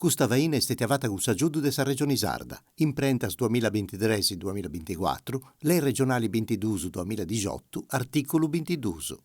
Questa vaina è stata fatta con Giudu della Regione Sarda, imprentas 2023-2024, le regionali 22-2018, articolo 22.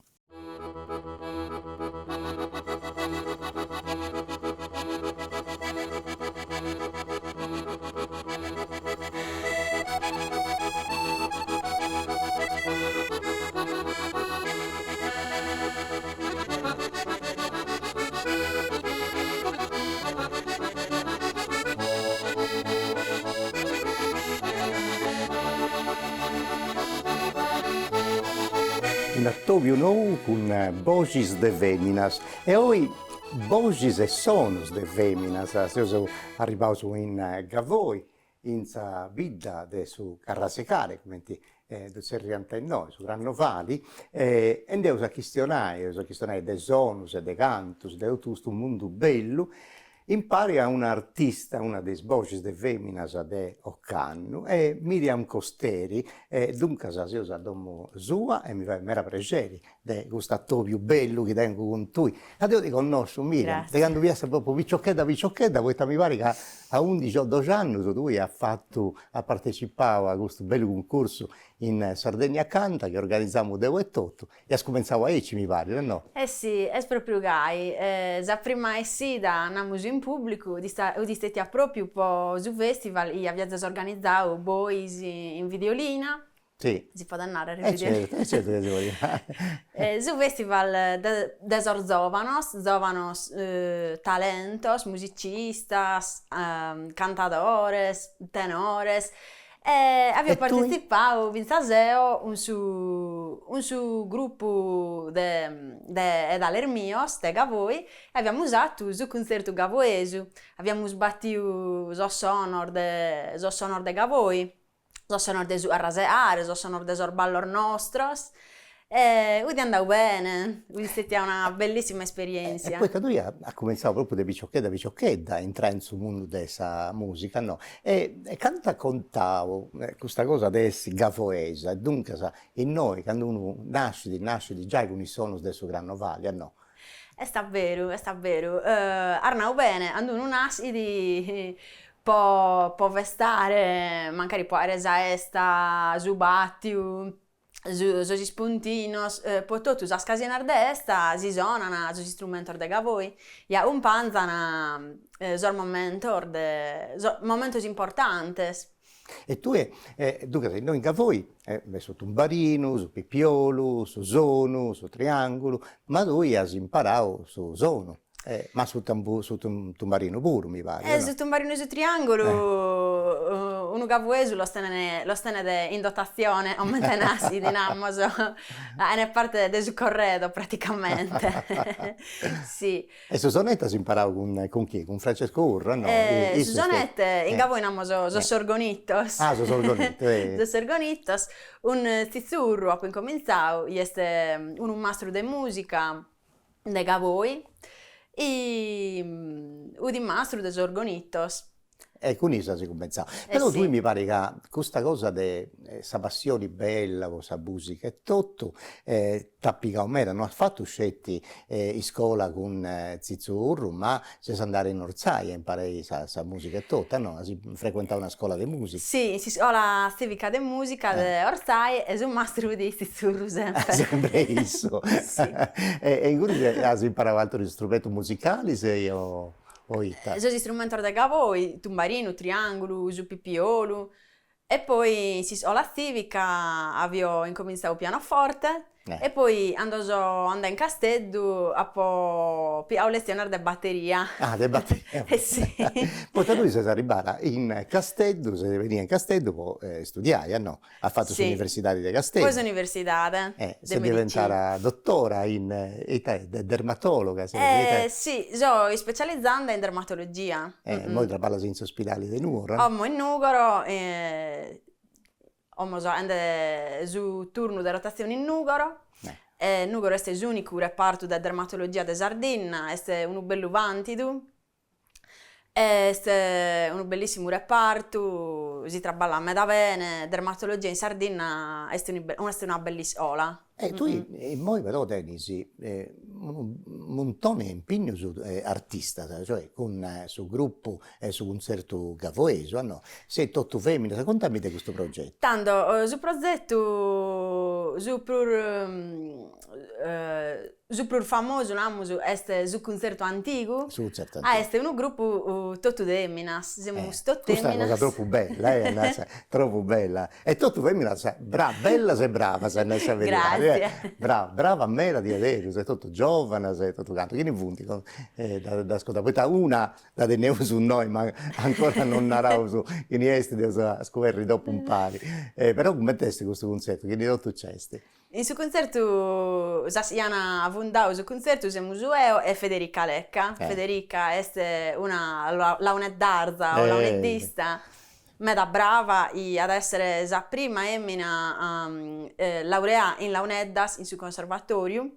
Un attovio nou con voces de feminas e oggi voces e sonos de feminas. Siamo arrivati in Gavoi, in sa vita de su Carrasecare, come si rianta in noi, su Grannovali, e andiamo a questionare de sonus e de cantus, de tutto un mondo bello. Impari a un'artista, una delle voci de feminas de Occannu, è Miriam Costeri, e dunque io sa domo sua e mi fa mera piacere di questo attovio bello che tengo con tu. Adesso ti conosco Miriam, Grazie. quando vi essere proprio picciocchetta, poi mi pare che a 11 o 12 anni tu ha partecipato a questo bello concorso in Sardegna Canta che organizziamo Deo e Totto e ha cominciato a Eci, mi pare, no? Eh sì, è proprio gai. La prima sera andiamo in pubblico, di stati proprio po' su festival, e abbiamo organizzato boys in videolina. Sì. Si può andare a videolina. Certo che si può dire. Su festival desor giovanos, talentos, musicistas, cantadores, tenores. Abbiamo partecipato in Taseo un su gruppo dall'Ermios, de Gavoi, e abbiamo usato il concerto gavoesu. Abbiamo sbattuto lo sonor de Gavoi, lo sonor de su Arraseare, lo sonor de Sorballor Nostros. È andato bene, è stata una bellissima esperienza. E poi che lui ha cominciato proprio da picciocchetta a entrare in questo mondo della musica, no? E quando contavo questa cosa desse gavoesa, e dunque in noi, quando uno nasce già con i suoni del suo Grannovali, no? È sta vero. Arnau bene, quando uno nasce può vestare, magari può resa esta, zubattiu, Zosi spuntinos, po tutto a scasinar d'esta si sonana zosi strumentor de Gavoi, ja un panzana momentos importantes. E tu dunque noi in Gavoi, su Tumbarino, su Pippiolo, su Sono, su Triangolo, ma lui ha imparato su Sono. Ma su Tumbarino pure, mi pare. No? Su Tumbarino e su Triangolo, uno gavoesu lo stene in dotazione, o mentenassi, dinamoso, è parte del suo corredo praticamente. Sì. E su Sonetta si imparava con chi? Con Francesco Urra, no? Su Sonette, in Gavoi namoso, so sorgonitos. Ah, so sorgonitos. So sorgonitos. Un tizzurro, appena incominciato, è un mastro di musica de Gavoi. E di mastro de Sorgonitos. E con isso si cominciava. Però sì. tu mi pare che questa cosa di questa passione bella, questa musica e tutto, t'appica mera, non ha fatto scetti in scuola con Zizzurro, ma si è andare in Orzai a imparare questa musica e tutta, no? Si frequentava una scuola di musica. Sì, ho la civica di musica di Orzai e sono mastro di Zizzurro sempre. Sempre isso. Sì. E in cui si imparava altri strumenti musicali, sei o... Sono strumenti da Gavoi, Tumbarino, Triangolo, su Pippiolo. E poi ho la civica, avevo incominciato pianoforte. E poi andai in Casteddu a lezione di batteria. Ah, di batteria. Sì. Poi da lui si è arrivata in Casteddu, se veniva in Casteddu puoi studiare, no? Ha fatto sì. l'università di Casteddu. Poi l'università si è diventata dottora in dermatologa. Sì, sto specializzando in dermatologia. Poi trabalha in ospedali di Nuoro. Ho in Nugoro, su turno di rotazione in Nugoro. Nugoro è l'unico reparto di dermatologia di Sardegna, è un bello vantido. È un bellissimo reparto, si lavora da bene, dermatologia in Sardegna è una bella scuola. E tu poi però tenisi un montone impegno su artista, cioè con su gruppo e su concerto cavoeso, no? Sei tutto femmina, contami di questo progetto. Tanto, su progetto, su plur famoso, namusu, este su concerto antico. Su concerto Ah, antico. este un gruppo tutto de feminas, siamo tutto Questa è una cosa feminas. troppo bella, troppo bella. E tutto femmina, bella sei brava, se ne sai vedere. Grazie. Brava a me la di vedere, sei tutto giovane, sei tutto canto. Che ne punti da ascoltare? Poi una da tenere su noi, ma ancora non narravo su che ne esti, devo scoprire dopo un pari. Però come testi questo concerto? Che ne ho tu cesti? In su concerto, Sasiana Avundau, su concerto siamo Eo e Federica Lecca. Federica è una launeddarza o launeddista, meda brava ad essere la prima femmina laurea in launeddas in su conservatorium.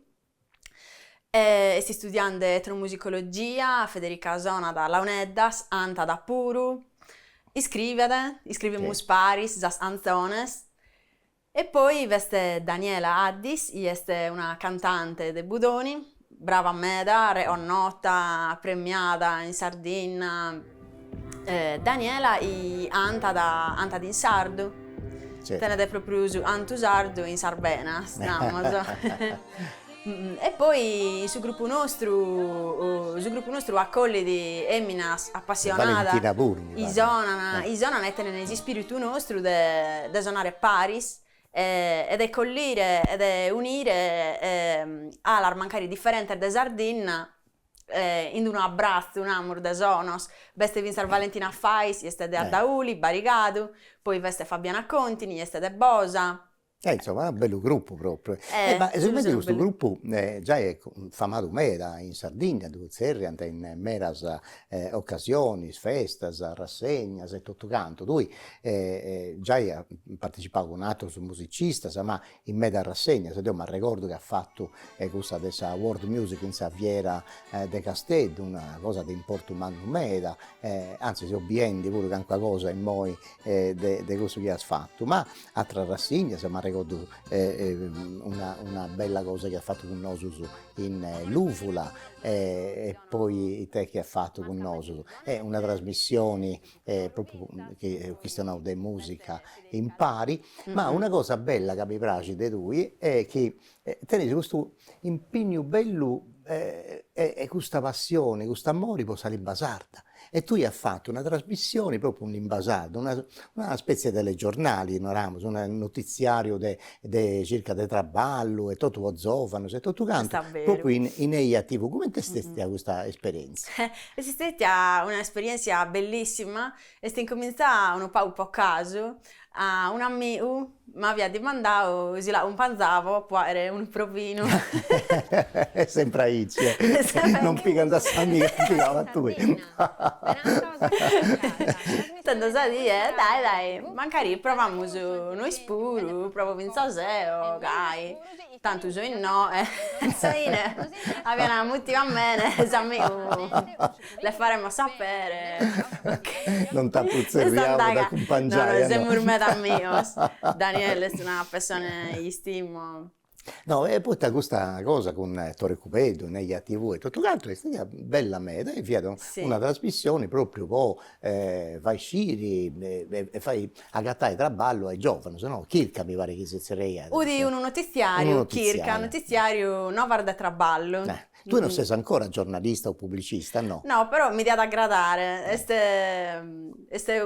E si studiando etnomusicologia, Federica Zona da launeddas, Anta da Puru. Iscrivimus paris, zas anzones. E poi veste Daniela Addis, è una cantante de Budoni, brava meda, nota, premiata in Sardegna. Daniela anta di Sardo, tenete proprio su Antu Sardo in Sarbenas, no, E poi sul gruppo nostro accoglie di eminas appassionata. Valentina Burmi. Isonana è tenere spirito nostro de suonare Paris. Ed è collire ed è unire all'armancari differente da Sardegna in un abbraccio, un amor de sonos. Veste Vinsar Valentina Fais, este de Addauli, Barigado, poi veste Fabiana Contini, este de Bosa. Insomma, è un bello gruppo proprio. Ma secondo me questo gruppo già è famato mera in Sardegna, dove serriant in meras occasioni, festas, rassegnas e tutto canto. Tu già hai partecipato con un altro musicista, ma in meda rassegna, ma ricordo che ha fatto questa dessa World Music in Saviera de Castello, una cosa di importo umano meda, anzi se obbiendi pure che anche cosa in moi di questo che ha fatto, ma altra rassegna, ma ricordo una bella cosa che ha fatto con Nosus in Luvula e poi te che ha fatto con Nosus è una trasmissione proprio che stiano di musica in pari, ma una cosa bella che mi piace di lui è che tenete questo impegno bello e questa passione, questo amore per la lingua sarda. E tu hai fatto una trasmissione, proprio un imbasardo, una specie delle giornali, un notiziario circa del traballo e tutto lo zofano, e tutto canto, proprio in EIA TV. Come ti stessi a questa esperienza? È stata un'esperienza bellissima e sto incominciando un po' a caso. Un amico mi aveva domandato se un panzavo può avere un provino. Sempre a Izia, non pica da amica, picava tu. Tanto sa dire, dai, magari proviamo su noi spuru, provo Vinsaseo, dai. Tanto so in no, abbiamo molti a me, le faremo sapere. Okay. Non t'appuzzeriamo da accompagnare. No, siamo ormai amigos. Daniele è una persona che stimo. No, e poi questa cosa con Torre Cupedo, Neia TV e tutto quanto è stata bella meta e via una trasmissione proprio vai sciri e fai agattare traballo ai giovani, se no Kirka mi pare che si sarebbe. Udi un notiziario, Kirka, notiziario Novar de Traballo. Tu non sei ancora giornalista o pubblicista, no? No, però mi dia da gradare. Este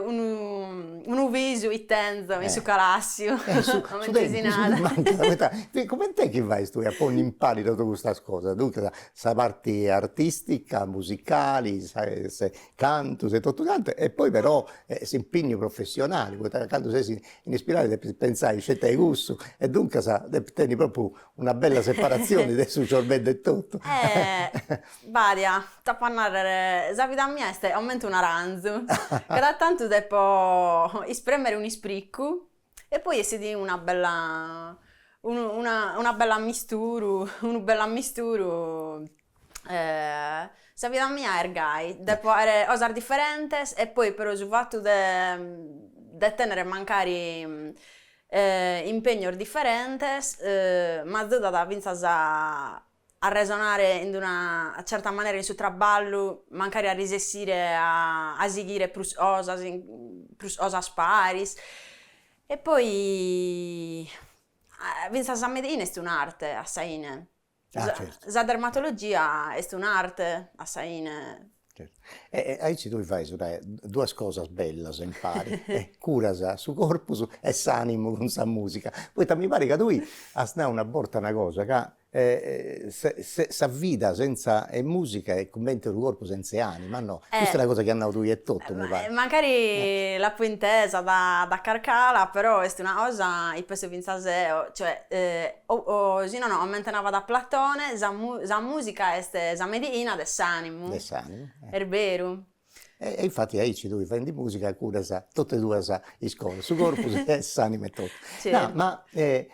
un viso intenso in su calassio. Come te che vai tu a poi impari tutta questa cosa? Dunque, la parte artistica, musicali, canto, se tutto canto, e poi però si impegno professionale, quando sei in ispirato pensare, c'è te gusto, e dunque tieni proprio una bella separazione del suo cervello e tutto. Vadia, tappo a narrare, la vita mia è aumento un aranzo, che da tanto devo spremere un ispricco e poi si di una bella misturu, la vita mia è gai, devo avere cose differenti e poi però sul fatto di tenere magari impegni differentes, ma da vinzas a resonare in una certa maniera in su traballo, magari a risessire, a seguire plus osas paris. E poi vinzas a Medellin è un'arte assaine. Certo. La dermatologia è un'arte assaine. Certo. Aici tu fai due cose belle, impari. Curas su corpus e s'animo con sa musica. Poi mi pare che tu hai una volta una cosa, che sa vita senza musica è come il corpo senza anima, no? Questa è una cosa che hanno tu e tutto, mi pare. Magari la più intesa da Carcala, però è una cosa, io penso vinzaseo, cioè, se no, aumentava da Platone, la musica è la medicina dell'animo. Dell'animo. È vero. E infatti aici tu fai di musica e cura tutte e due le scole, su corpus e s'anima e tutto. Certo. No, ma è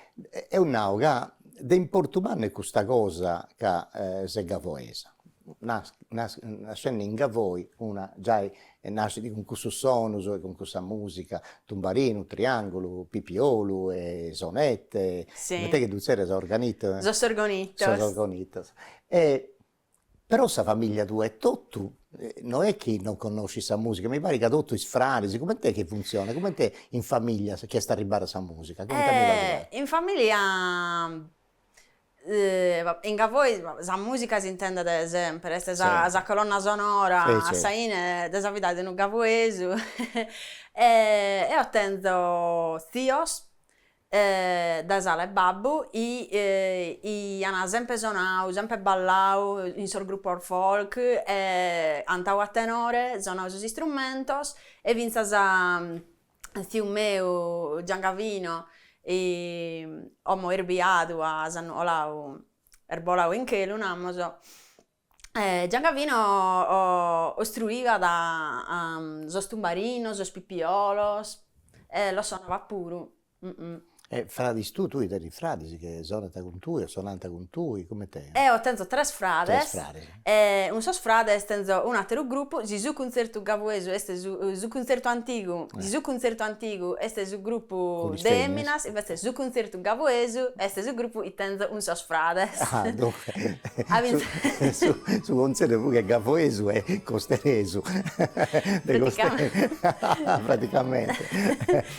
un nauga. De in Portugal è questa cosa che è gavoesa. Nascendo in Gavoi, una già nasce con questo suono, con questa musica, tumbarino, triangolo, pipiolo, e sonette, sì. Te che tu sei organito. Sosorgonitos. Però questa famiglia tua è tutto, non è che non conosci questa musica, mi pare che tutto è frasi, come te che funziona, come te in famiglia che sta arrivando questa musica? In famiglia... in Gavoi la musica si intende ad esempio, la colonna sonora, assaine della vita di un gavoesu e ottengo zios da sala e babbu i hanno sempre suonato, sempre ballato in sul gruppo folk e antau a tenore, suonavo sugli strumenti e vinzas zio meu Giangavino e homo erbiadu a San Olau erbolau in chelu namoso Giangavino ostruiva da sos tumbarinos, sos pipiolos lo suonava puru. Fradis tu eri fradis che suonata con tu e suonanta con tu, come te? Ho tenzo tres frades. Un sos frades tenzo un altro gruppo, su concerto gavoesu, este su concerto antigu, su concerto antigu, este su gruppo de Eminas, invece su concerto gavoesu, este su gruppo i tenzo un sos frades. Ah, dunque, su concerto che gavoesu è costeresu. Praticamente.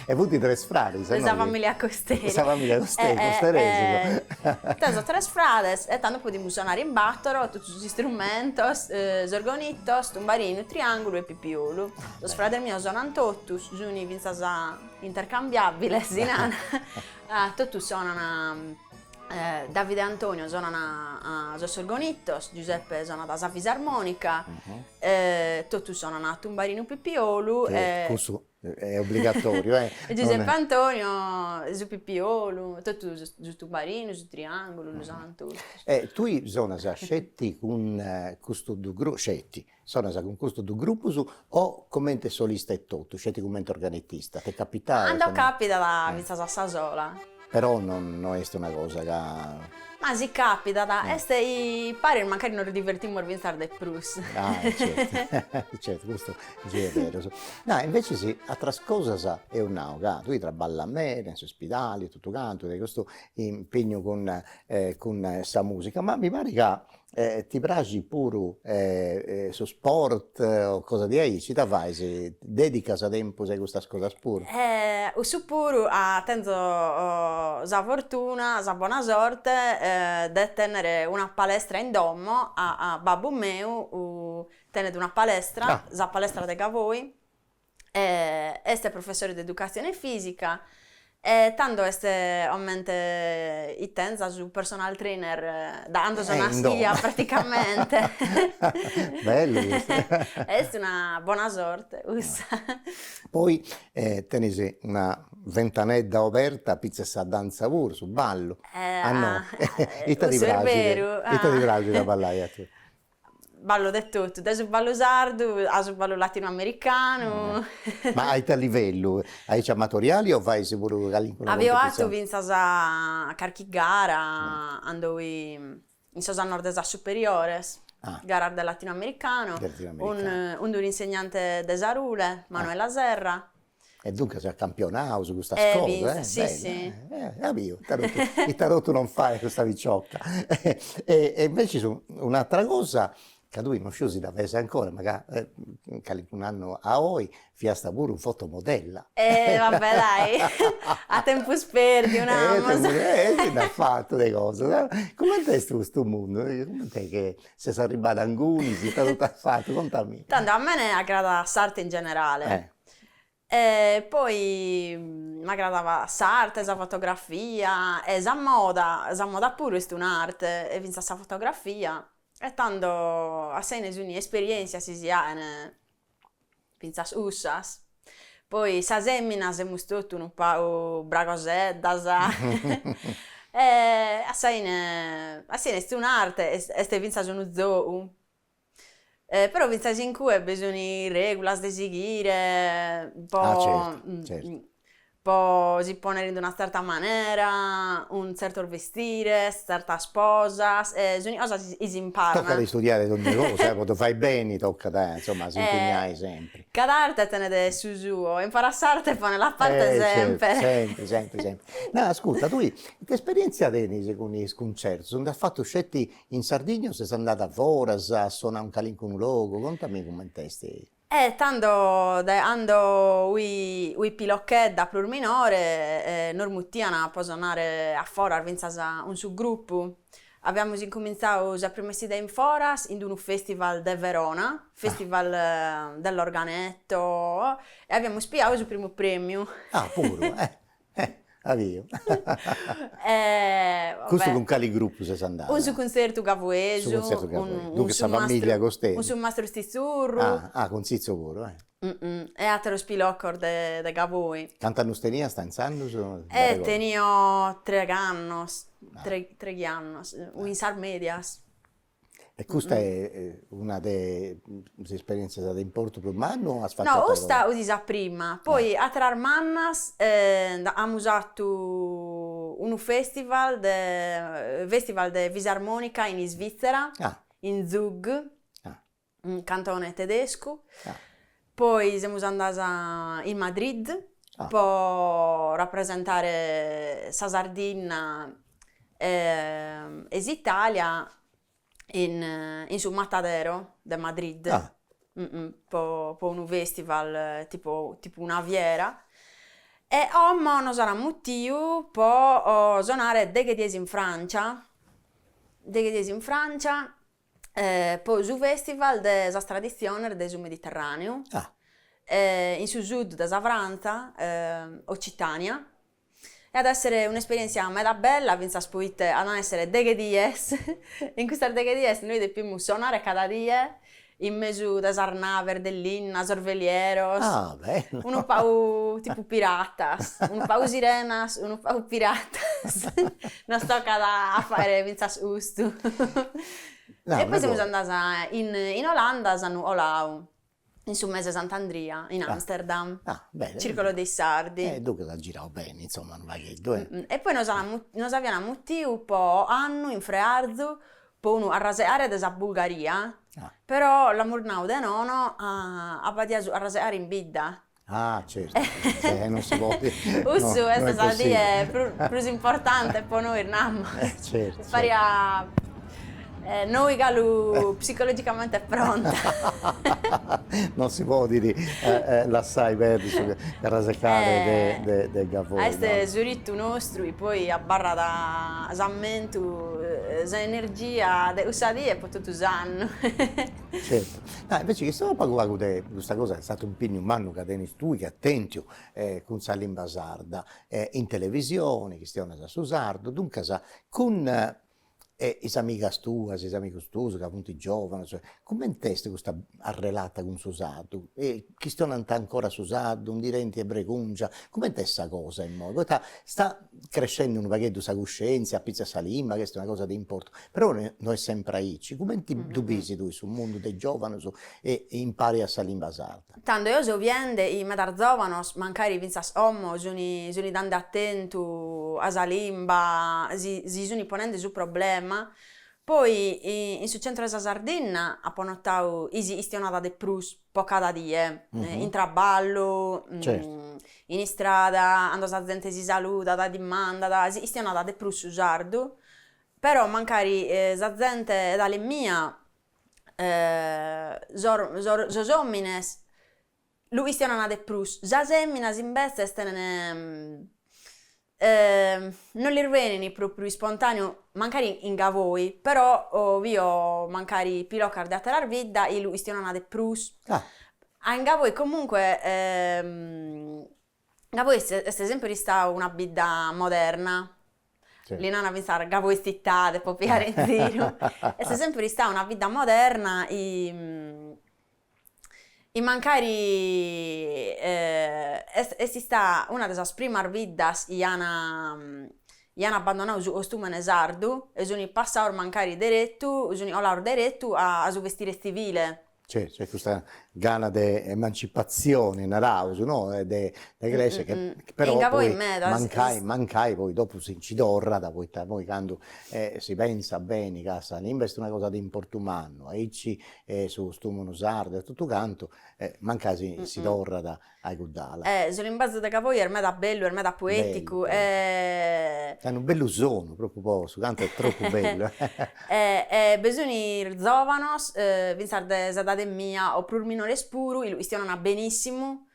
E tutti tres frades. Questa famiglia costera. Questa famiglia costeresu. Tenzo tres frades e tanto podiamo suonare in battoro, tutti gli strumenti, zorgonitos, tumbarino, triangolo e pipiolo. Los frades miei suonano totus, giuni vinzasa intercambiabile, sinana. Tutti suonano Davide e Antonio suonano a Zorgonitos, Giuseppe suona da fisarmonica, tutti suonano a tumbarino pipiolo. Questo è obbligatorio, Giuseppe Antonio su pipiolo, tutti su tumbarino, su triangolo, lo suonano tutti. Tu suona scetti con questo gruppo, con questo gruppo o come solista e tutto, scetti come organettista, ti capita? Quando capita da vinzasa sola. Però non è una cosa che... Ma si capita, i pari magari non divertiamo a vincere dei plus. Certo, questo è vero. No, invece sì, altre cose è un nauga, tu traballi a me, negli ospedali, tutto quanto, hai questo impegno con questa musica, ma mi pare che ti piace pure su sport o cosa di aí, ci fai, se dedica a tempo a queste cose pure? Su pure tengo la fortuna, la buona sorte di tenere una palestra in domo a babbo meu, tenere una palestra, la palestra de Gavoi, este professore di educazione fisica. Tanto è ovviamente i tenza su personal trainer da quando sono a Stia praticamente. Bello. È una buona sorte. Poi tenesi una ventanedda aperta, pizza e danza pure, su ballo. No, e ti piace da ballare a te. Ballo di tutto, da sul ballo sardo a sul ballo latinoamericano. Ma a che livello? Hai amatoriali o vai sicuro all'incontro? Avevo fatto a qualche gara, andavo in Sosa Nordesa Superiores, gara del latinoamericano, un insegnante de Sarule, Manuela Serra, E dunque si è campionato su questa Vince, cosa, sì, bene, sì. Capito, il tarotto non fa questa vicciocca. E invece su un'altra cosa, che tu non sciusi da vese ancora, magari un anno a voi, fiasta pure un fotomodella. Vabbè, dai, a tempo sperdi, un'Amazon. Ti ha fatto le cose. No? Come è questo mondo? Come te che sei arrivato a Anguni, sei stato fatto? Contami. Tanto a me ne aggrada l'arte in generale. E poi mi aggradava l'arte, la fotografia, e la moda pure è un'arte, e vinta la fotografia. E tanto a sei ne esperienza si ha, vinta ussas. Poi sa semminas emus tutto un po' bragoseddas. E a sei ne un'arte, e vinta unu zoo. Però vinta in cui bisogna regolas de seguire, un po', Certo. un po' si ponere in una certa maniera, un certo vestire, certa sposa, ogni cosa si impara. Tocca di studiare ogni cosa, quando fai bene tocca, insomma, si impegnare sempre. Cada arte te ne deve su suo, impara arte e pone la parte sempre. Certo, sempre. No, ascolta, tu che esperienza hai con i concerti? Sono fatto scetti in Sardegna o sei andata fuori a suonare un calin con un logo? Contami come testi. Tanto ando ui pilochet da plur minore, normuttiana può suonare a fora, vinza un subgruppo. Abbiamo incominciato la prima idea in Foras in un festival de Verona, festival dell'organetto, e abbiamo spiato il primo premio. Ah, pure, avvio. Questo Vabbè, con quali gruppi sei andato? un su concerto gavoesu, Su concerto gavoesu. un Dunque sta famiglia con te. un su mastro stizzurru, Con Zizio pure, e altro spiloccor de Gavoi. Cantano stenia, sta insando? Tenio 3 anni, 3 anni, in Sarmedias. E questa è una delle esperienze da importo per anno o has fatto No, altre questa cose? usa prima, poi a Trarmannas abbiamo usato un festival de fisarmonica in Svizzera, Ah, in Zug, ah, un cantone tedesco. ah, Poi siamo andati in Madrid Ah. per rappresentare la Sardegna e l'Italia in su Matadero di Madrid. ah. Per un festival tipo una fiera. E ora non sarà motivo per suonare deghe dies in Francia. Poi su festival della tradizione del Mediterraneo. Ah, In su sud della Francia, Occitania. E ad essere un'esperienza mega bella, vinza spuite a non essere deghe dies. In questa deghe dies noi dobbiamo suonare cada dia in mezzo a sarnaver dell'inna, sorvelieros, bello. uno pau tipo piratas, uno pau sirenas, uno pau piratas. Non sto a fare vinza ustu. No, E una poi siamo cosa. andati in Olanda, a Olau, in su mese Sant'Andria, in Amsterdam, Bene. Circolo dei Sardi. Dunque l'ha girato bene, insomma, non va che due. E poi nos abbiamo motivo un po' anno in Frearzu, per uno a raseare della Bulgaria, però la murnau de nono a raseare in bidda. Ah, certo, non si può dire. Ussu, non è questa è possibile. più importante per noi, nam. Certo. Faria noi galu psicologicamente pronta. Non si può dire l'assai verde su rasecare del gavone. Questo è zuritto nostro, e poi a barra da zammento, energia, usati e poi tutto usanno. Certo. Invece che stavo parlando di questa cosa, è stato un pigno un anno che tenis tu, che attenti con sa lingua sarda, in televisione, che stiamo a su sardo, dunque con i amici tuoi, i amici tuoi, che appunto i giovani, cioè, come testi questa arrelata con Susato? E chi stanno ancora Susato, un direnti e breguncia, come questa cosa in modo? Sta crescendo un paghetto sa coscienza, a pizza salima, questa è una cosa di importo, però noi sempre aici, come ti dubisi tu sul mondo dei giovani e impari a salimba sarda? Tanto io so viende i medar giovanos, mancari vinzas ommo, sono dando attento a salimba, si sono ponendo su problema, Poi in su centro della Sardegna a Ponottau isi istionada de prus poca da die, in traballo, Certo. in strada, ando sa gente si saluta, da dimanda, istionada de prus su sardu, però mancari sa gente dalle mia, sos omines, lu istionana de prus, sa semminas invece non li rvenini proprio spontaneo, magari in gavoi, però io magari piloccar de atterar vidda e lu istionana de prus. Ah, In gavoi comunque, gavoi è sempre stata una bidda moderna. certo. Lì non ha pensare gavoi stittate, può pigliare in giro. È sempre stata una vita moderna e magari si sta una delle prime vidas iana abbandonato su costume sardu e sono passato magari diretto, sono olato diretto a su vestire civile. C'è questa gana di emancipazione, narauso, no? De Grecia, che però Inga voi poi me, mancai, poi dopo si incidorra, da poi quando si pensa bene che sa, investe una cosa di importumano, e ci su stumono sardo e tutto canto, mancai si dorra da ai guddala. Sono in base da voi è da bello, è da poetico, È un bello usono, proprio poco, canto è troppo bello. bisogna giovanos, pensare da mia o pur minore spuru, istionano benissimo.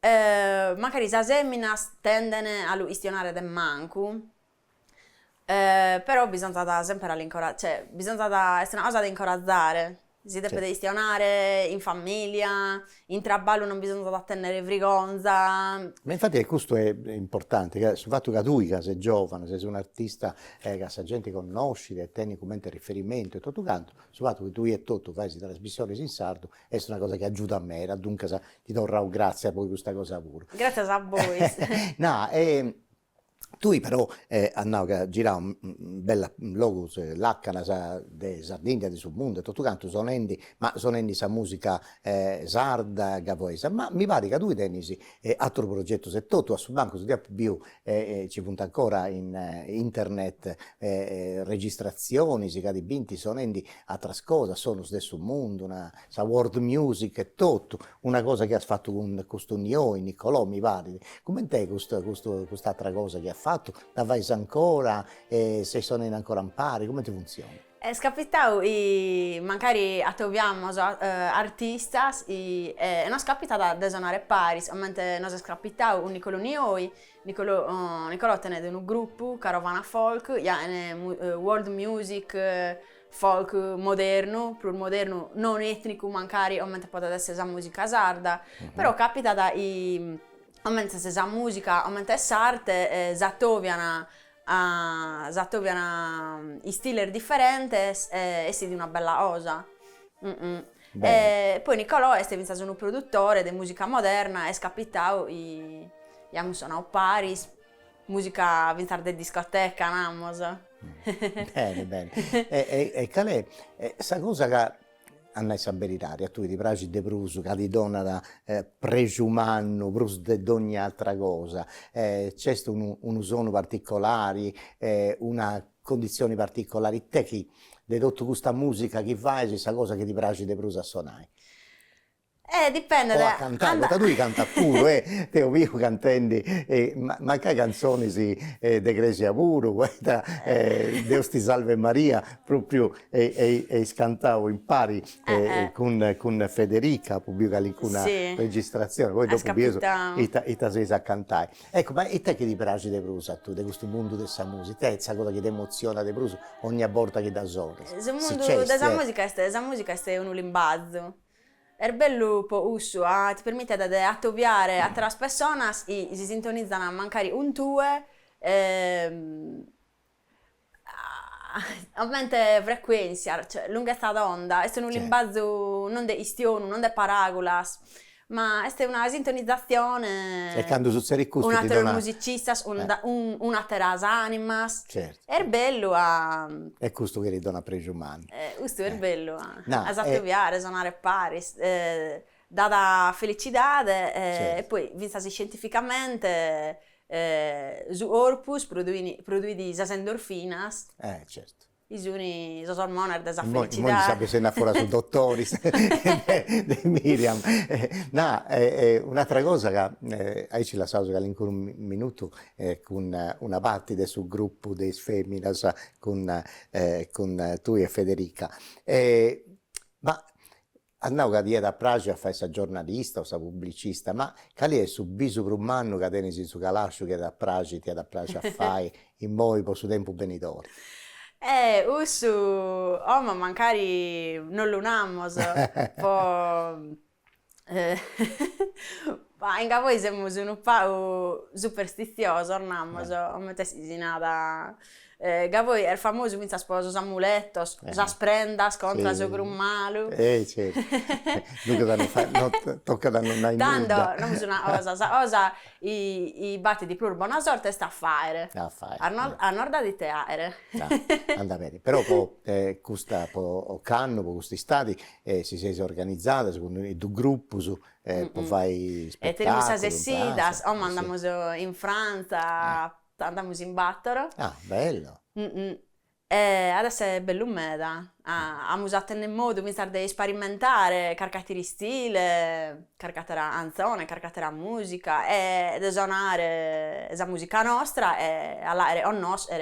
Magari sa semminas tendono a istionare del manco. Però bisogna sempre all'incoraggiare, cioè bisogna essere una cosa da incoraggiare. Si deve Certo. istionare in famiglia, in traballo non bisogna tenere frigonza. Ma infatti questo è importante, che sul fatto che tu, che sei giovane, sei un artista che la gente conosce e tieni come riferimento e tutto quanto, sul fatto che tu e tutto fai queste trasmissioni in sardo, è una cosa che aiuta a me, dunque ti do un grazie poi questa cosa pure. Grazie a voi. No, tu però andavo a girare un bel logo, l'Accana de Sardegna, di sul mondo e tutto quanto, sono sa musica sarda, gavoesa, ma mi pare che tu tenisi altro progetto, se tu a sul banco, su più ci punta ancora in internet registrazioni, si cadi binti, sono altre cose, sono stesso mondo, sa world music e tutto, una cosa che ha fatto con questo Nicolò, mi pare, come te quest'altra cosa che ha fatto? La fai ancora? Se sono in ancora impari? Come ti funziona? È scapitato magari troviamo artistas e non scapita da suonare Paris, mentre non è scapitato un Nicolò Nioi, Nicolò tiene un gruppo, Carovana Folk, world music, folk moderno, più moderno, non etnico magari, mentre potrebbe essere la musica sarda, però capita da mentre se sa musica, mentre è arte, zatoviana i stili differenti e si di una bella cosa. Poi Nicolò è stato un produttore di musica moderna e scapitato abbiamo suonato Paris, musica vinta di discoteca, namos. Bene. E qual è questa cosa che Anna Saberitari, a tu ti piace de Brusu, che ti dona da pregiumanno, Brusu de ogni altra cosa, c'è un usono particolare, una condizioni particolari, te chi, di tutta questa musica che fai, questa cosa che ti piace de Brusu a suonare? Dipende O a cantare, perché tu canta pure, te ho visto cantando, ma che canzoni si de Grecia pure, guarda, Deus ti salve Maria, proprio scantavo in pari con Federica, pubblicali in una registrazione, poi dopo i tasesi a cantare. Ecco, ma e te che ti piace de Brusa, tu, di questo mondo della musica, te questa cosa che ti emoziona de Brusa ogni volta che da sole? Il mondo della musica è un limbazzo. È bello usso, ti permette di attuare a altre persone e si sintonizzano magari un tue, aumenta frequenza, cioè lunghezza d'onda, è un limbazzo non di istione, non di paragolas, ma è una sintonizzazione. E quando succede questo un ti altro dona... musicista, un'altra animas. Certo. È bello a... È questo che ti dona pregio umano. Questo è bello No, a attuare, suonare Paris, data felicità certo. e poi, vistasi scientificamente, su Orpus produiti endorfinas. Certo. Isuni, so ormone desa Mo non felicità. sappia se ne fuori su dottori di Miriam. No, un'altra cosa che ci la sausa che ancora un minuto con una parte sul gruppo dei Feminas con tu e Federica. Ma andavo che da Praga a fare sa giornalista o sa pubblicista, ma che è su bisu per un anno che tenesi su Calascio che da Praga ti da Praga a fare in poi per su tempo benidore. Ussu, ma magari non lo unamos, po... Ma in voi siamo un po' superstizioso, ornamos, come te si nada. Gavoi è famoso quindi sposo amuletos, prendas contra Sì. grummalu. Certo. Dunque tocca da non hai Dando, nulla. non una cosa, i batti di plur buona sorte sta a fare. A fare. A nord di teare. Andava bene. Però questa canno, questi stati si sono organizzati secondo i due gruppi poi fai E spettacoli. teniamo sas essidas, sì. andiamo in Francia, andiamo in Battoro. Ah, bello. E adesso è bello meda. Abbiamo usato nel modo di sperimentare, caricare stile, caricare canzone, caricare musica e suonare la musica nostra e all'aereo nostro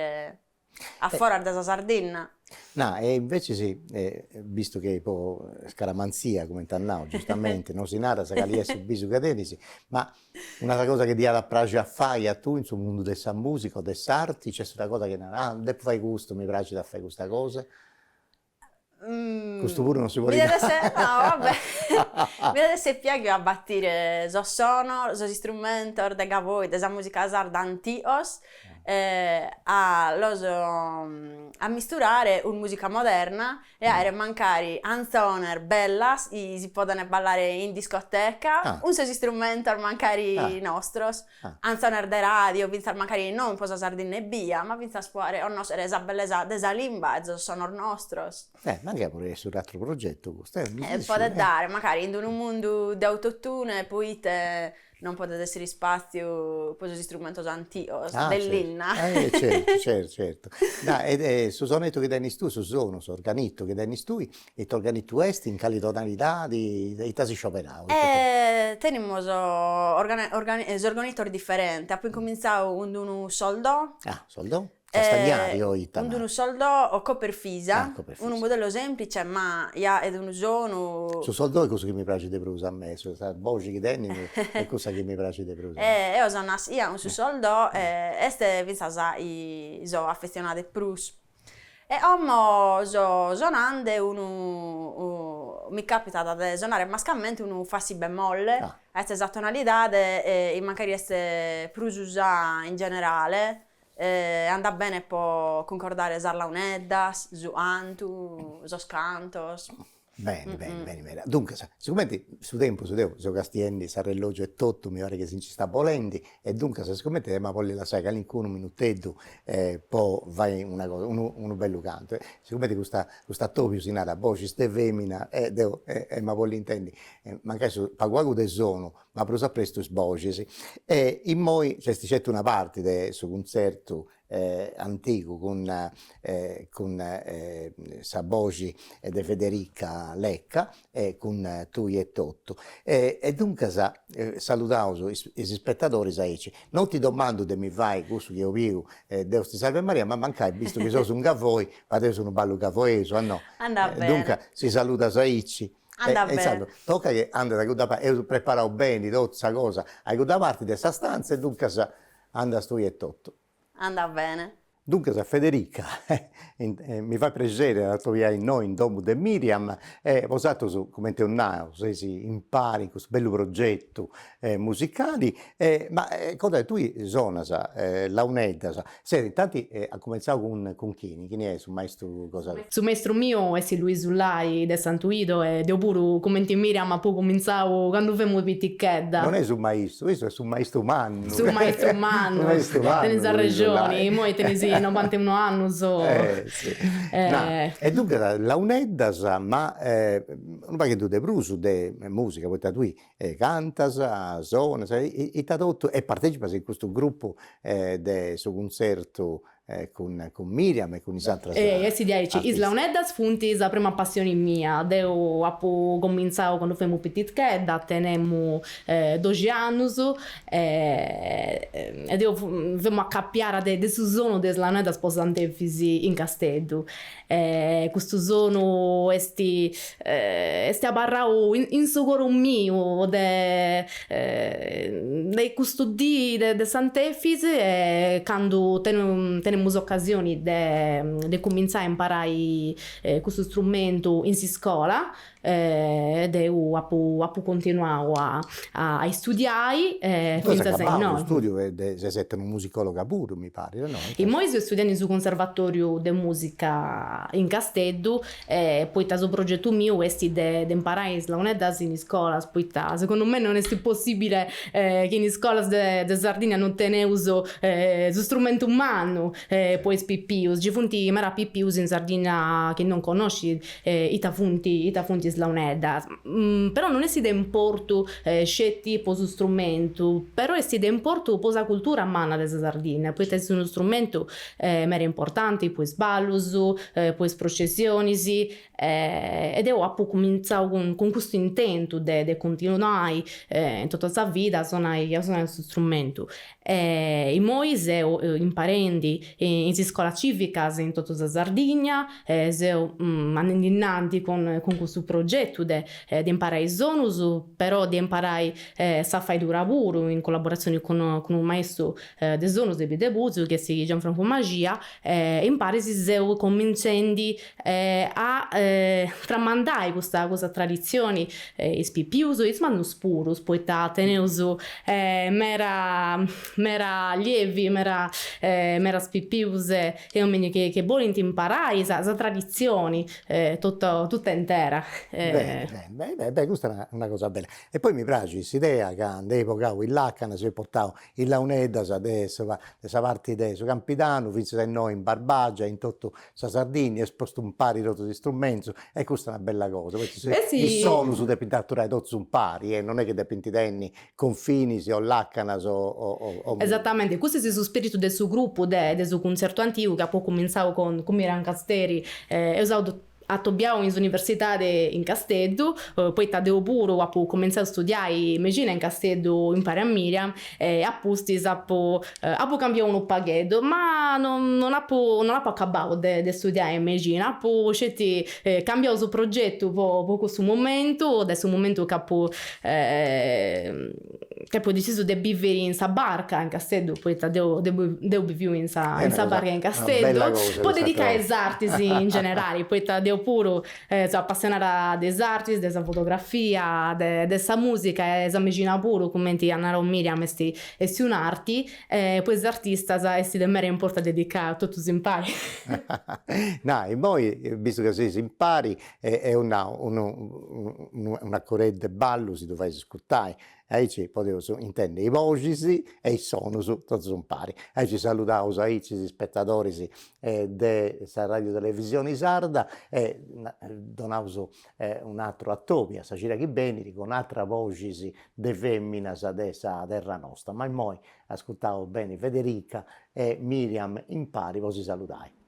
a fuori della Sardegna. No, e invece sì, visto che poi scaramanzia come tannao, giustamente, non si nata, sa che lì è sul bisu cadenisi, ma un'altra cosa che dia da Praga a fare a tu in sul mondo della musica o dell'arte, c'è una cosa che dopo fai gusto, mi piace da fare questa cosa. Questo pure non si può dire. No, vabbè. Mi deve se piace a battire so sono, so strumenti, ordega voi, desa musica sarda antios, a misturare una musica moderna e a mancare canzoni belle, si possono ballare in discoteca, un so strumento mancare nostros, canzoni de radio, vinta mancare non posa sardine e via, ma vinta spuare o nostra esa bellezza desa limba, e sonor nostros. Magari pure su un altro progetto questo. Può dare, magari in un mondo di autotune, poi te non potete essere spazio per gli strumenti antichi dell'inna. Certo. No, su sonetto che dai tu, su sono, su organitto che dai tu, e tu organitto questi in quali tonalità di tasi scioperau. Teniamo organittori differenti, poi cominciamo con un soldo. Soldo? Castagnari o italiano? Un soldo o coperfisa, un modello semplice, ma ed un sono... Su soldo è cosa che mi piace di brusa a me, su voci che danno è cosa che mi piace di brusa. Io sono un su soldo e ste vinzasa so affezionate prus. E amo suonando mi capita di suonare mascalmente un fa si bemolle, questa tonalità e magari queste prus usa in generale. Anda bene può concordare sarla uneddas, su antu, sos cantos. Bene. Dunque, sicuramente su tempo, su Castielli, Sarrelloggio e tutto, mi pare che si ci sta bolendi, e dunque, sicuramente, ma voglio la sai che all'incuna un minutetto, poi vai una cosa, uno bello canto. Sicuramente questa topio si nata, voce, ste femmina, ma voglio intendi, magari su paguago de sono, ma prosa presto sbocesi. E in moi c'è una parte su concerto antico con Sabogi e de Federica Lecca e con Tui e Totto e dunque salutavo i spettatori non ti domando de mi vai questo che io vivo Deus ti salve Maria ma mancai visto che sono un gavoi ma adesso sono un ballo gavoeso no dunque si saluta Saici. Tocca che anda da io preparo bene tutta questa cosa hai da parte di questa stanza e dunque anda sto e Totto. Andà bene. Dunque, Federica, mi fa piacere la tua in noi in domo di Miriam, usato come te un nao, se si impari questo bello progetto musicali, ma cosa tu suona, la unetta, senti, tanti ha cominciato con chi è su maestro cosa? Su maestro mio è Luis Zulai de Santuido e io pure come te Miriam ma poi cominciavo quando famo piticchedda. Non è su maestro, questo è su maestro umano. Su maestro umano, tenesi a regioni, moi tenesi 91 anni so. Sì. E dunque la uneddas, ma non va che tu de brusu de musica, poi tu cantas, suonas, e partecipas in questo gruppo de suo concerto con Miriam e con i altri si dice, Isla Uneddas funti la prima passione mia, deu apo cominciato quando fui petit chedda, tenemu 12 anni, ed io vemo a cappiare de su sono de Isla Uneddas posantefisi in Casteddu. Questo sono esti abarrau in su coro mio de custodi de Sant'Efisi, e quando tenemos occasioni de cominciare a imparare questo strumento in si scuola, ed io apo continuato a studiare finché no. Studio se siete un musicologa pure, mi pare, no? E poi io studiando sul conservatorio di musica in Casteddu, poi il progetto mio è di imparare Isla Uneddas in scuola, poi secondo me non è possibile che in scuola di Sardegna non teneuso lo strumento umano, poi spippius, ci funti mera pippius in Sardegna che non conosci i tafunti Isla Uneddas, però non è si da importo scetti po su strumento, però è si da importo po sa cultura manna della Sardegna, poi è uno strumento mera importante, poi sballus, poi processioni, ed io ho cominciato con questo intento di continuare in tutta la vita a suonare questo strumento. E poi imparando in scuola civica in tutta la Sardegna, andando innanti con questo progetto di imparare i sonus, però di imparare sa fare di lavoro in collaborazione con un maestro di sonus di Bidebuzio che si chiama Gianfranco Magia, impari si cominciando a tramandare questa tradizione spipiuso e smannus purus, poi teneuso mera lievi, mera spipiuse e omini che vogliono imparare questa tradizione tutta intera. Beh, questa è una cosa bella. E poi mi piace questa idea che all'epoca il Lacana si è portato in Launeddas adesso, questa parte adesso, Campidano, finché se no in Barbagia, in tutto la Sardegna, esposto un pari di strumenti, e questa è una bella cosa. Sì. Il solo su depintatura tutti un pari, non è che depintitenni confini o Laccanas o... Esattamente, questo è il spirito del suo gruppo, del suo concerto antico che poi cominciato con Miran Casteri, e usato a Tobbiao in università in Casteddu, poi Tadeo Puro ha cominciato a studiare medicina in Casteddu in pari a Miriam, e a Pustis ha cambiato un paghetto, ma non ha acabato di studiare in medicina, ha cambiato il suo progetto per questo momento, adesso un momento che ha deciso di vivere in sa barca in Casteddu, poi Tadeo vive in sa barca in Casteddu, poi dedicare agli artisti in generale, poi Tadeo puro appassionata delle arti, della fotografia, della musica, e immagina pure come ti hanno Miriam e un'arti, poi l'artista è di mera importanza dedicare a tutti gli impari. No, e poi, visto che si impari, è una corrente ballo, si doveva ascoltare. E ci potevo intendere i voci e i suoni tutti un pari. E ci salutavo gli spettatori della radio televisione sarda e donavo un altro a Tobia, a Cira Chibeni, con altre voci di femminas della terra nostra. Ma poi ascoltavo bene Federica e Miriam in pari, poi si salutai.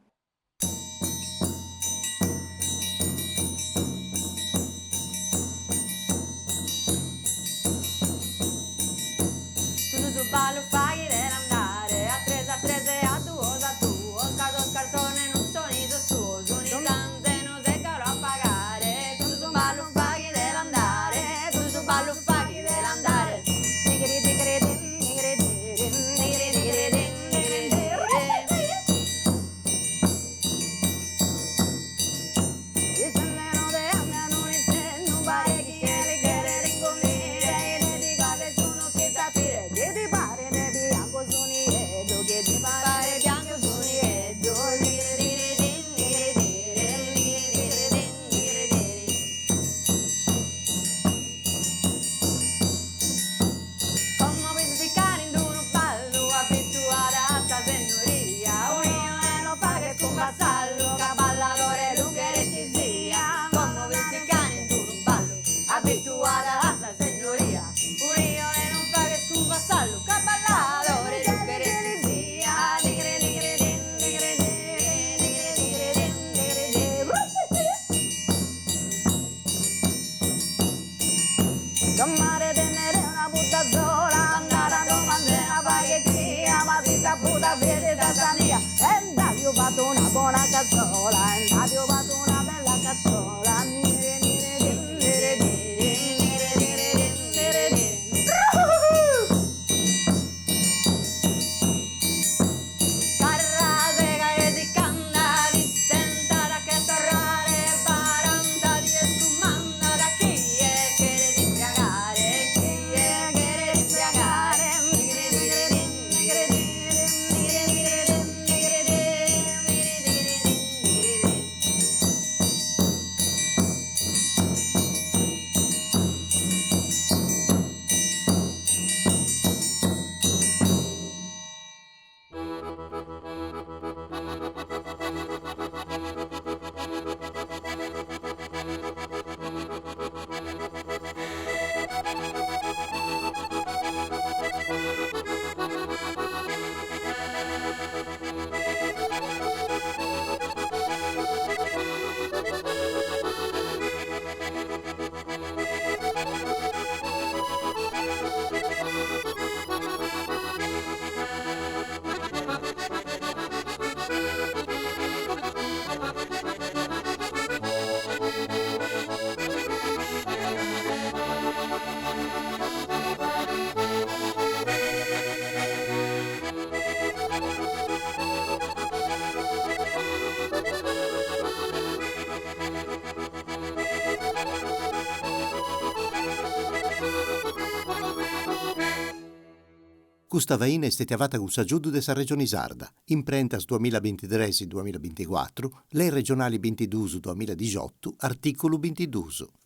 Ballo fai dell'andare a trese a tuo scarto scartone non sonido suo suoni tante non se caro a pagare tu su ballo fai dell'andare tu su ballo fai dell'andare cazzola, andare a domandare una paghettina, ma si saputa vede Tanzania. E dai, ho fatto una buona cazzola, e dai, ho fatto una bella cazzola. Nire, nire, nire, nire, nire, nire, nire, nire. Carrate che si canta, di stentare che torrare, baranta di escumanda, da chi è che le dispiagare, chi è che le dispiagare, nigre nigre nigre nigre nigre nigre nigre nigre. Questa veina è stata fatta con Saggiudo de sa Regione Sarda, imprentas 2023-2024, lei regionali 22-2018, articolo 22.